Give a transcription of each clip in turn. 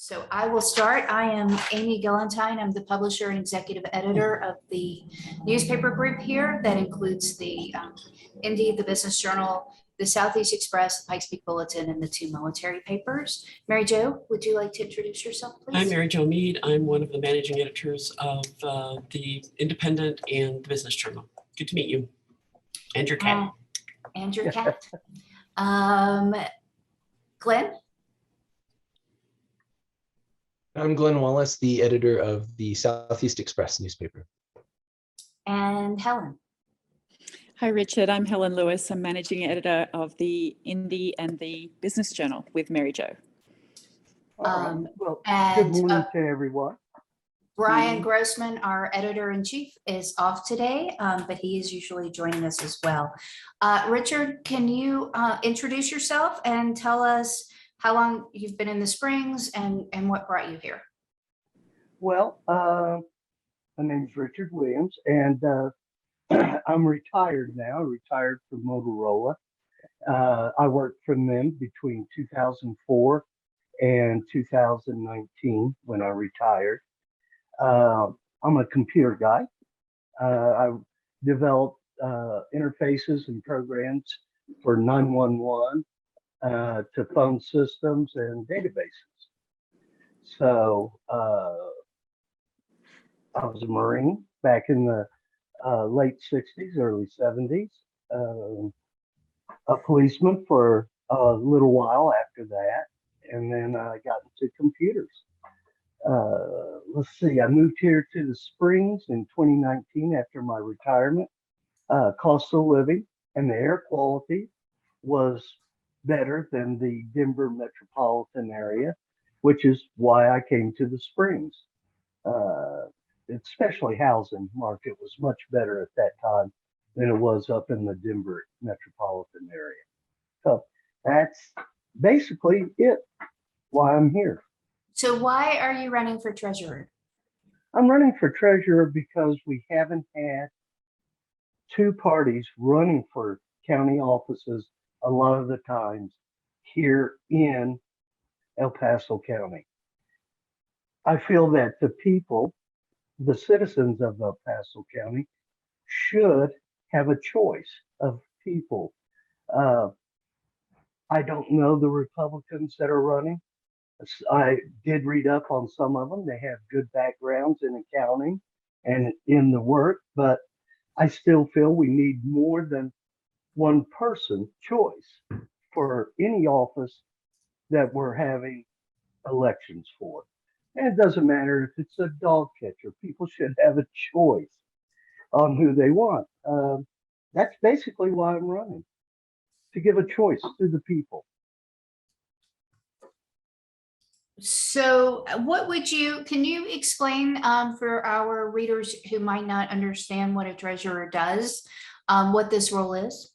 So I will start. I am Amy Galentine. I'm the publisher and executive editor of the newspaper group here that includes the Indy, the Business Journal, the Southeast Express, the Pikes Peak Bulletin, and the two military papers. Mary Jo, would you like to introduce yourself, please? I'm Mary Jo Mead. I'm one of the managing editors of the Independent and the Business Journal. Good to meet you. And your cat. And your cat. Glenn? I'm Glenn Wallace, the editor of the Southeast Express newspaper. And Helen? Hi, Richard. I'm Helen Lewis. I'm managing editor of the Indy and the Business Journal with Mary Jo. All right. Well, and, good morning to everyone. Brian Grossman, our editor-in-chief, is off today, but he is usually joining us as well. Richard, can you introduce yourself and tell us how long you've been in the Springs and what brought you here? Well, my name is Richard Williams, and I'm retired now, retired from Motorola. I worked for them between 2004 and 2019 when I retired. I'm a computer guy. I developed interfaces and programs for 911 to phone systems and databases. So I was a Marine back in the late 60s, early 70s, a policeman for a little while after that, and then I got into computers. Let's see, I moved here to the Springs in 2019 after my retirement. Cost of living and the air quality was better than the Denver metropolitan area, which is why I came to the Springs. Especially housing market was much better at that time than it was up in the Denver metropolitan area. So that's basically it, why I'm here. So why are you running for treasurer? I'm running for treasurer because we haven't had two parties running for county offices a lot of the times here in El Paso County. I feel that the people, the citizens of El Paso County, should have a choice of people. I don't know the Republicans that are running. I did read up on some of them. They have good backgrounds in accounting and in the work, but I still feel we need more than one person choice for any office that we're having elections for. And it doesn't matter if it's a dog catcher. People should have a choice on who they want. That's basically why I'm running, to give a choice to the people. So can you explain for our readers who might not understand what a treasurer does, what this role is?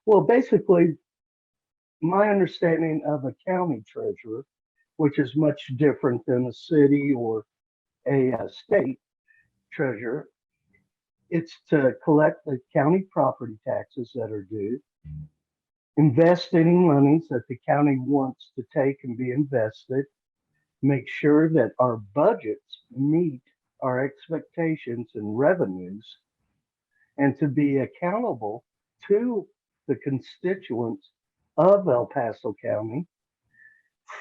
Well, basically, my understanding of a county treasurer, which is much different than a city or a state treasurer, it's to collect the county property taxes that are due, invest any monies that the county wants to take and be invested, make sure that our budgets meet our expectations and revenues, and to be accountable to the constituents of El Paso County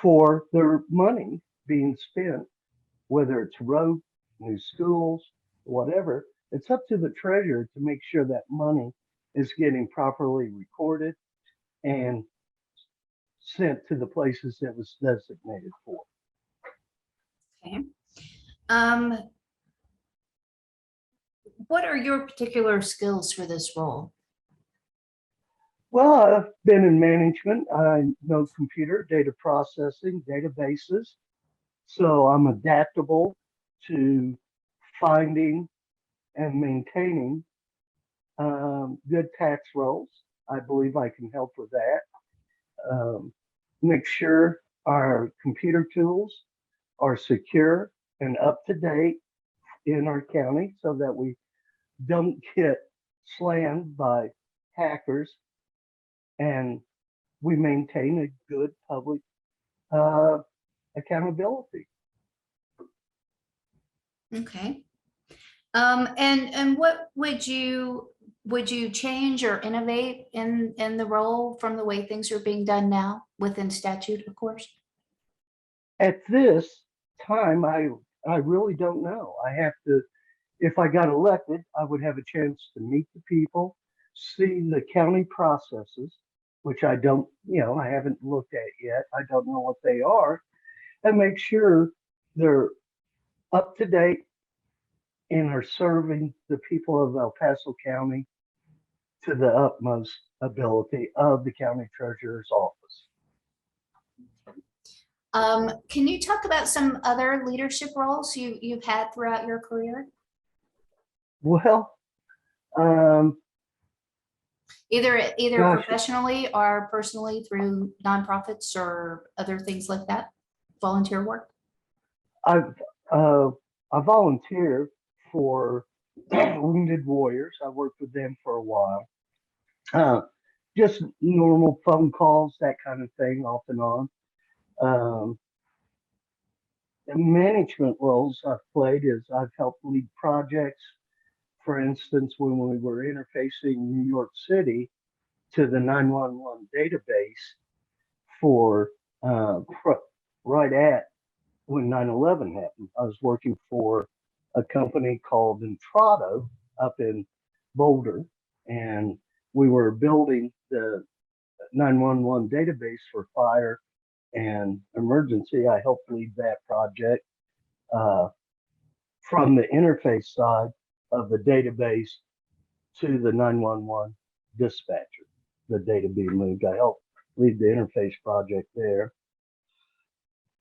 for their money being spent, whether it's road, new schools, whatever. It's up to the treasurer to make sure that money is getting properly recorded and sent to the places that was designated for. Okay. What are your particular skills for this role? Well, I've been in management. I know computer, data processing, databases. So I'm adaptable to finding and maintaining good tax rolls. I believe I can help with that. Make sure our computer tools are secure and up to date in our county so that we don't get slammed by hackers, and we maintain a good public accountability. Okay. And what would you change or innovate in the role from the way things are being done now within statute, of course? At this time, I really don't know. I have to, if I got elected, I would have a chance to meet the people, see the county processes, which I don't, I haven't looked at yet. I don't know what they are, and make sure they're up to date and are serving the people of El Paso County to the utmost ability of the county treasurer's office. Can you talk about some other leadership roles you've had throughout your career? Well, Either Gosh. professionally or personally through nonprofits or other things like that, volunteer work? I volunteer for Wounded Warriors. I worked with them for a while. Just normal phone calls, that kind of thing, off and on. The management roles I've played is I've helped lead projects. For instance, when we were interfacing New York City to the 911 database for right at when 9/11 happened, I was working for a company called Intrado up in Boulder, and we were building the 911 database for fire and emergency. I helped lead that project from the interface side of the database to the 911 dispatcher, the data being moved. I helped lead the interface project there.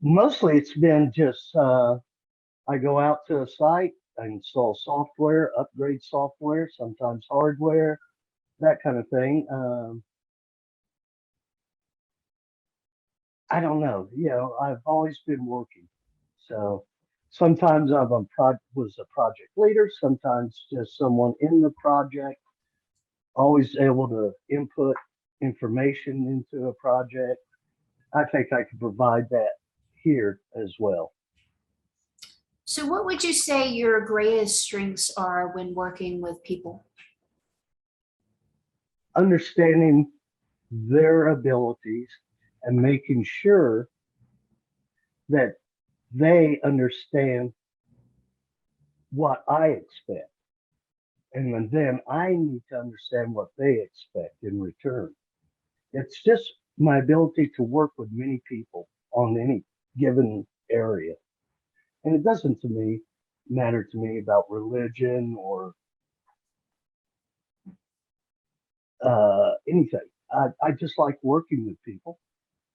Mostly it's been just, I go out to a site, I install software, upgrade software, sometimes hardware, that kind of thing. I don't know, I've always been working. So sometimes was a project leader, sometimes just someone in the project, always able to input information into a project. I think I could provide that here as well. So what would you say your greatest strengths are when working with people? Understanding their abilities and making sure that they understand what I expect. And then I need to understand what they expect in return. It's just my ability to work with many people on any given area. And it doesn't matter to me about religion or anything. I just like working with people.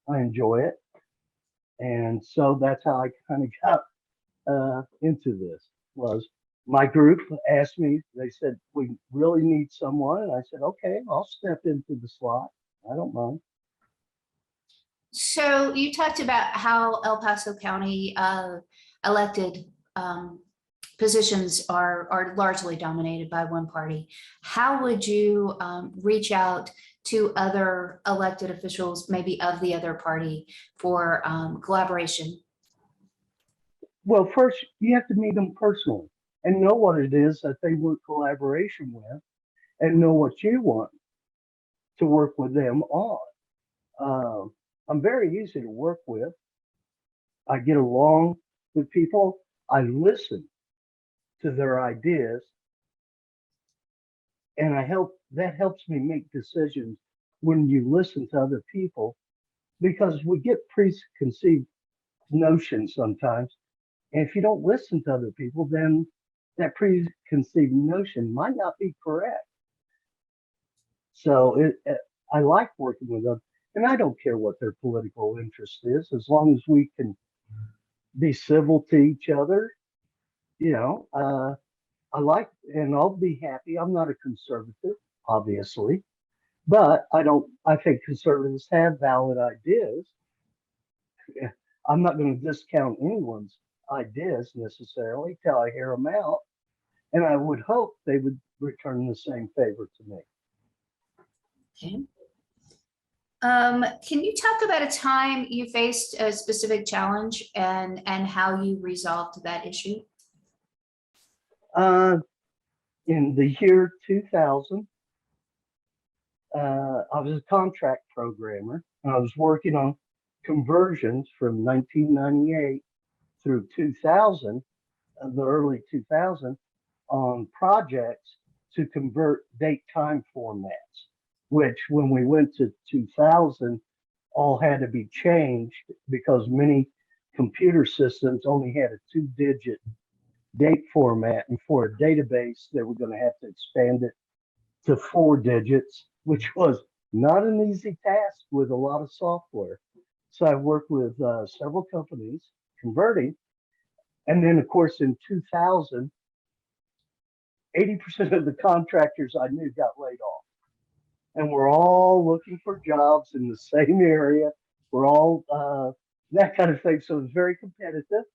I enjoy it. And so that's how I kind of got into this. Was my group asked me, they said, we really need someone. And I said, okay, I'll step into the slot. I don't mind. So you talked about how El Paso County elected positions are largely dominated by one party. How would you reach out to other elected officials, maybe of the other party, for collaboration? Well, first, you have to meet them personally and know what it is that they want collaboration with and know what you want to work with them on. I'm very easy to work with. I get along with people. I listen to their ideas, and that helps me make decisions when you listen to other people, because we get preconceived notions sometimes. And if you don't listen to other people, then that preconceived notion might not be correct. So I like working with them, and I don't care what their political interest is, as long as we can be civil to each other. I like, and I'll be happy. I'm not a conservative, obviously, but I think conservatives have valid ideas. I'm not going to discount anyone's ideas necessarily till I hear them out. And I would hope they would return the same favor to me. Okay. Can you talk about a time you faced a specific challenge and how you resolved that issue? In the year 2000, I was a contract programmer, and I was working on conversions from 1998 through 2000, the early 2000, on projects to convert date time formats, which when we went to 2000, all had to be changed because many computer systems only had a 2-digit date format, and for a database, they were going to have to expand it to 4 digits, which was not an easy task with a lot of software. So I worked with several companies converting. And then, of course, in 2000, 80% of the contractors I knew got laid off. And we're all looking for jobs in the same area. We're all that kind of thing. So it was very competitive.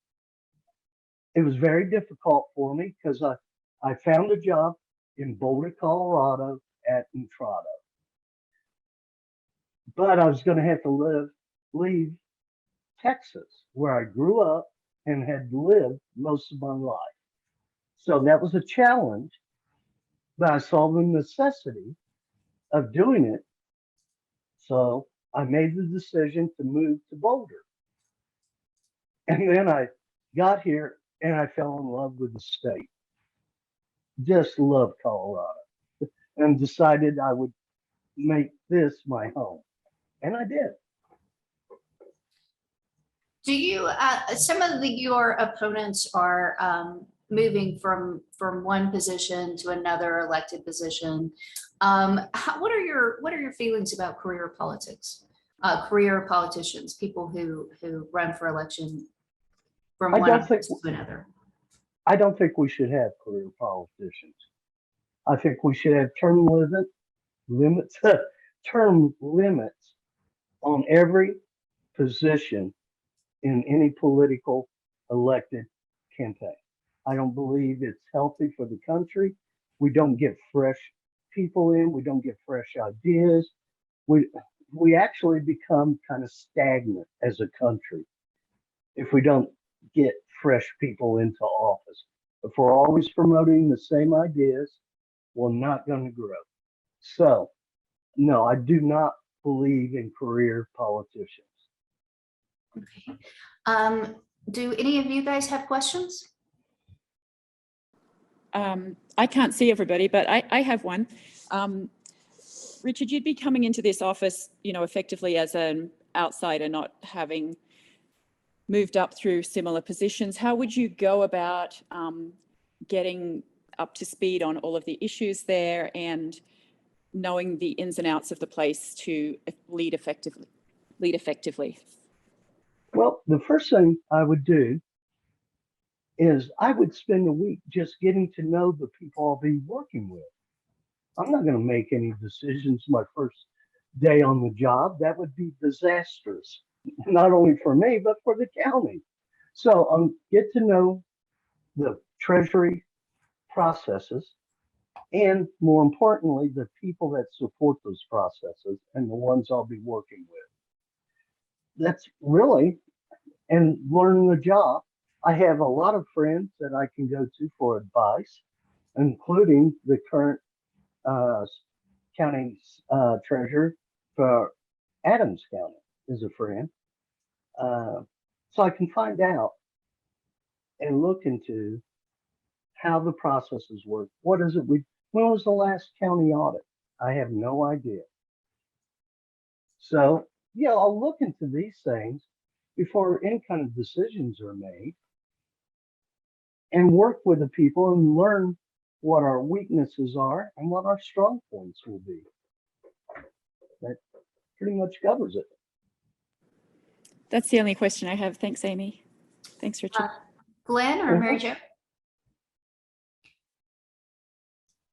It was very difficult for me because I found a job in Boulder, Colorado at Entrado. But I was going to have to leave Texas, where I grew up and had lived most of my life. So that was a challenge, but I saw the necessity of doing it. So I made the decision to move to Boulder. And then I got here and I fell in love with the state. Just loved Colorado and decided I would make this my home. And I did. Do you, some of your opponents are moving from one position to another elected position. What are your feelings about career politics? Career politicians, people who run for election from one office to another. I don't think we should have career politicians. I think we should have term limits on every position in any political elected campaign. I don't believe it's healthy for the country. We don't get fresh people in. We don't get fresh ideas. We actually become kind of stagnant as a country if we don't get fresh people into office. If we're always promoting the same ideas, we're not going to grow. So, no, I do not believe in career politicians. Okay. Do any of you guys have questions? I can't see everybody, but I have one. Richard, you'd be coming into this office, effectively as an outsider, not having moved up through similar positions. How would you go about getting up to speed on all of the issues there and knowing the ins and outs of the place to lead effectively? Well, the first thing I would do is I would spend a week just getting to know the people I'll be working with. I'm not going to make any decisions my first day on the job. That would be disastrous, not only for me, but for the county. So get to know the Treasury processes and, more importantly, the people that support those processes and the ones I'll be working with. That's really, and learning the job. I have a lot of friends that I can go to for advice, including the current county treasurer for Adams County is a friend. So I can find out and look into how the processes work. What is it? When was the last county audit? I have no idea. So, yeah, I'll look into these things before any kind of decisions are made and work with the people and learn what our weaknesses are and what our strong points will be. That pretty much covers it. That's the only question I have. Thanks, Amy. Thanks, Richard. Glenn or Mary Jo?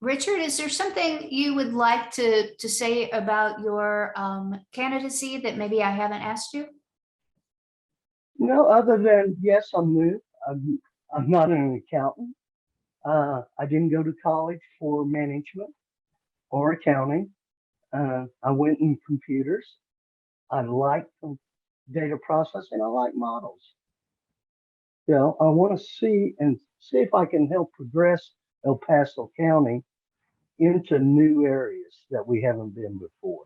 Richard, is there something you would like to say about your candidacy that maybe I haven't asked you? No, other than, yes, I'm new. I'm not an accountant. I didn't go to college for management or accounting. I went in computers. I like data processing. I like models. You know, I want to see if I can help progress El Paso County into new areas that we haven't been before.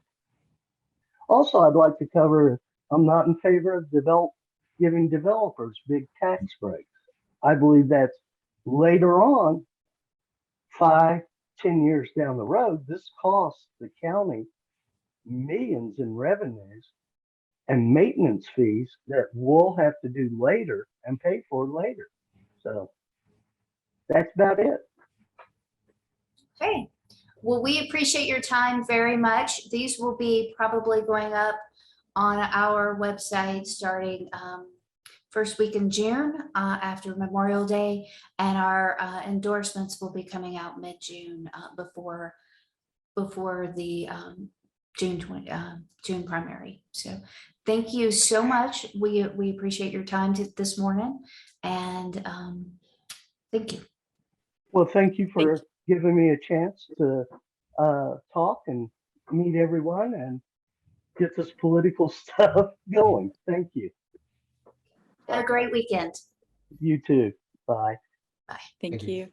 Also, I'd like to cover, I'm not in favor of giving developers big tax breaks. I believe that's later on, 5, 10 years down the road, this costs the county millions in revenues and maintenance fees that we'll have to do later and pay for later. So that's about it. Okay. Well, we appreciate your time very much. These will be probably going up on our website starting first week in June after Memorial Day, and our endorsements will be coming out mid-June before the June primary. So thank you so much. We appreciate your time this morning, and thank you. Well, thank you Thank for giving me a chance to talk and meet everyone and get this political stuff going. Thank you. Have a great weekend. You too. Bye. Thank Thank you. you.